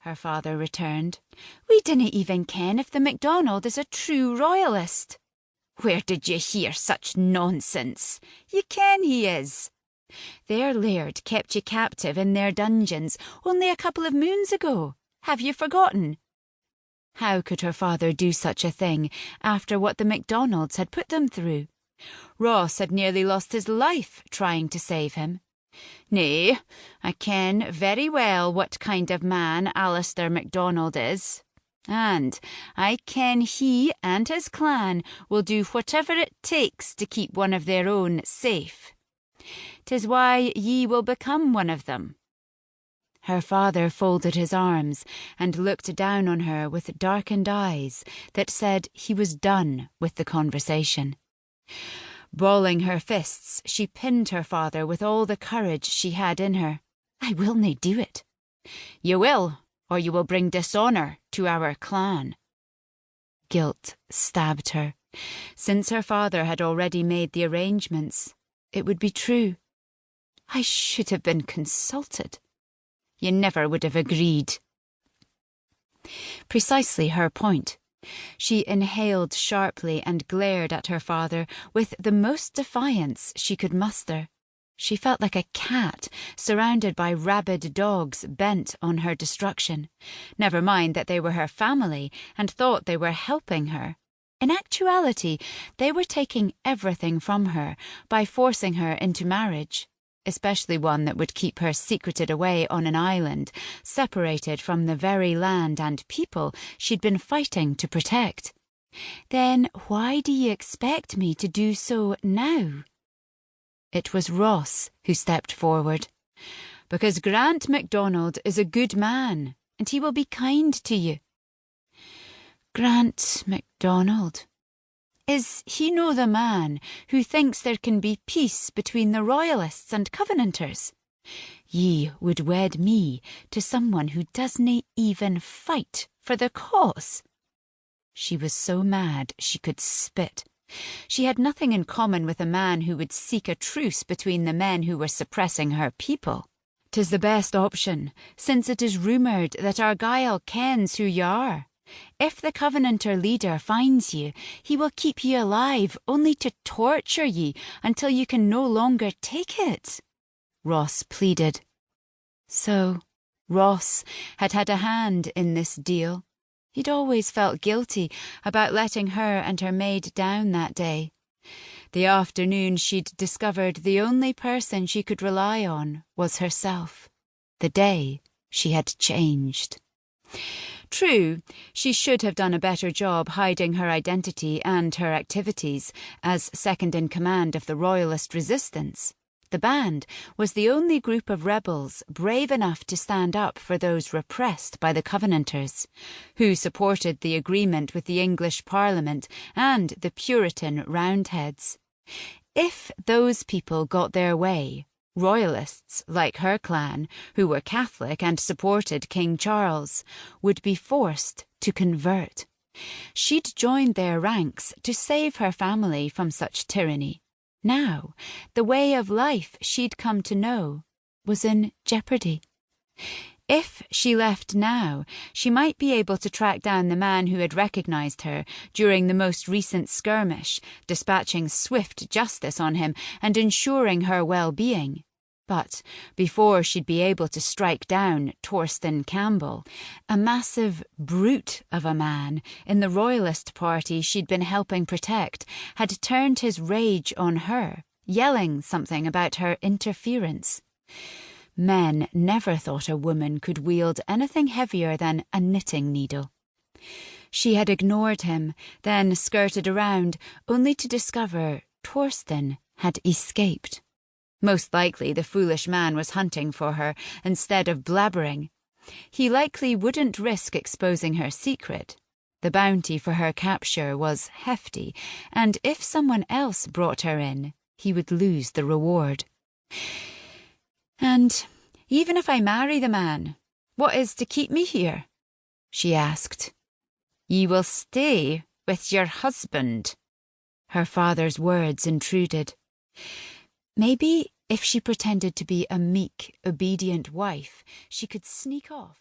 her father returned. "We dinna even ken if the MacDonald is a true royalist." "Where did you hear such nonsense? You ken he is. Their laird kept you captive in their dungeons only a couple of moons ago. Have you forgotten?" How could her father do such a thing after what the MacDonalds had put them through? Ross had nearly lost his life trying to save him. "Nay, I ken very well what kind of man Alistair MacDonald is. And I ken he and his clan will do whatever it takes to keep one of their own safe. 'Tis why ye will become one of them." Her father folded his arms and looked down on her with darkened eyes that said he was done with the conversation. Balling her fists, she pinned her father with all the courage she had in her. "I will nae do it." "You will, or you will bring dishonour to our clan." Guilt stabbed her. Since her father had already made the arrangements, it would be true. "I should have been consulted." "You never would have agreed." Precisely her point. She inhaled sharply and glared at her father with the most defiance she could muster. She felt like a cat surrounded by rabid dogs bent on her destruction. Never mind that they were her family and thought they were helping her. In actuality, they were taking everything from her by forcing her into marriage, especially one that would keep her secreted away on an island, separated from the very land and people she'd been fighting to protect. "Then why do you expect me to do so now?" It was Ross who stepped forward. "Because Grant MacDonald is a good man, and he will be kind to you." "Grant MacDonald? Is he no the man who thinks there can be peace between the Royalists and Covenanters? Ye would wed me to someone who doesna even fight for the cause." She was so mad she could spit. She had nothing in common with a man who would seek a truce between the men who were suppressing her people. "'Tis the best option, since it is rumoured that Argyll kens who ye are. If the Covenanter leader finds you, he will keep you alive only to torture ye until you can no longer take it," Ross pleaded. So, Ross had had a hand in this deal. He'd always felt guilty about letting her and her maid down that day. The afternoon she'd discovered the only person she could rely on was herself. The day she had changed. True, she should have done a better job hiding her identity and her activities as second-in-command of the Royalist resistance. The band was the only group of rebels brave enough to stand up for those repressed by the Covenanters, who supported the agreement with the English Parliament and the Puritan Roundheads. If those people got their way, Royalists, like her clan, who were Catholic and supported King Charles, would be forced to convert. She'd joined their ranks to save her family from such tyranny. Now, the way of life she'd come to know was in jeopardy. If she left now, she might be able to track down the man who had recognised her during the most recent skirmish, dispatching swift justice on him and ensuring her well-being. But before she'd be able to strike down Torsten Campbell, a massive brute of a man in the Royalist party she'd been helping protect had turned his rage on her, yelling something about her interference. Men never thought a woman could wield anything heavier than a knitting needle. She had ignored him, then skirted around, only to discover Torsten had escaped. Most likely the foolish man was hunting for her instead of blabbering. He likely wouldn't risk exposing her secret. The bounty for her capture was hefty, and if someone else brought her in, he would lose the reward. "And even if I marry the man, what is to keep me here?" she asked. "Ye will stay with your husband." Her father's words intruded. Maybe if she pretended to be a meek, obedient wife, she could sneak off.